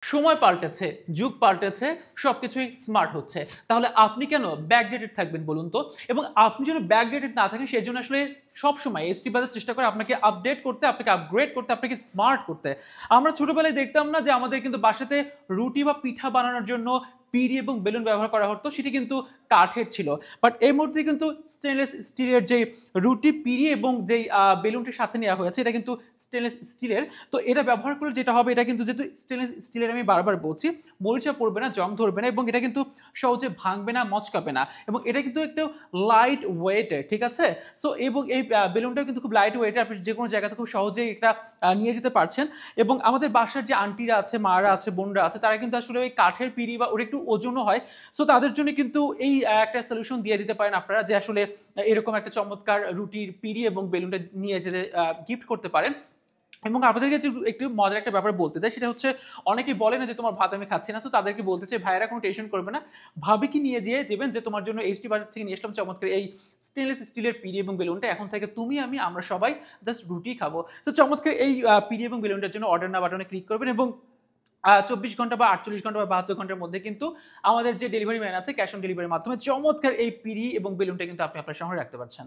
সময় পাল্টেছে, যুগ পাল্টেছে, সবকিছুই স্মার্ট হচ্ছে। তাহলে আপনি কেন ব্যাকডেটেড থাকবেন বলুন তো? এবং আপনি যেন ব্যাকডেটেড না থাকেন সেজন্য আসলে সবসময় এইচটি বাজার চেষ্টা করে আপনাকে আপডেট করতে, আপনাকে আপগ্রেড করতে, আপনাকে স্মার্ট করতে। আমরা ছোটবেলায় দেখতাম না যে আমাদের কিন্তু বাসাতে রুটি বা পিঠা বানানোর জন্য পিঁড়ি এবং বেলুন ব্যবহার করা হতো, সেটি কিন্তু কাঠের ছিল। বাট এই মুহূর্তে কিন্তু স্টেনলেস স্টিলের যে রুটি, পিঁড়ি এবং যেই বেলুনটির সাথে নেওয়া হয়েছে এটা কিন্তু স্টেনলেস স্টিলের। তো এটা ব্যবহার করলে যেটা হবে, এটা কিন্তু যেহেতু স্টেনলেস স্টিলের, আমি বারবার বলছি, মরিচা পড়বে না, জং ধরবে না এবং এটা কিন্তু সহজে ভাঙবে না, মচকাবে না এবং এটা কিন্তু একটু লাইট ওয়েটের, ঠিক আছে? সো এবং এই বেলুনটাও কিন্তু খুব লাইট ওয়েটের, আপনি যে কোনো জায়গাতে খুব সহজেই এটা নিয়ে যেতে পারছেন। এবং আমাদের বাসার যে আন্টিরা আছে, মারা আছে, বোনরা আছে, তারা কিন্তু আসলে ওই কাঠের পিঁড়ি বা ওটা একটু ওজনও হয়। সো তাদের জন্য কিন্তু এই একটা সলিউশন দিয়ে দিতে পারেন আপনারা, যে আসলে এরকম একটা চমৎকার রুটির পিঁড়ি এবং বেলুনটা নিয়ে যেতে গিফট করতে পারেন। এবং আপনাদেরকে একটু মজার একটা ব্যাপার বলতে চাই, সেটা হচ্ছে অনেকেই বলে না যে তোমার ভাত আমি খাচ্ছি না। তো তাদেরকে বলতে চাই, ভাইয়েরা কোনো টেনশন করবে না, ভাবি কি নিয়ে যেয়ে দেবেন যে তোমার জন্য এইচডি বাজার থেকে নিয়ে আসলাম চমৎকার এই স্টেনলেস স্টিলের পিঁড়ি এবং বেলুনটা, এখন থেকে তুমি আমি আমরা সবাই জাস্ট রুটি খাবো। তো চমৎকার এই পিঁড়ি এবং বেলুনটার জন্য অর্ডার না বাটনে ক্লিক করবেন এবং 24 ঘন্টা বা 48 ঘন্টা বা 72 ঘন্টার মধ্যে কিন্তু আমাদের যে ডেলিভারি ম্যান আছে, ক্যাশ অন ডেলিভারির মাধ্যমে চমৎকার এই পিঁড়ি এবং বেলুনটা কিন্তু আপনি আপনার শহরে রাখতে পারছেন।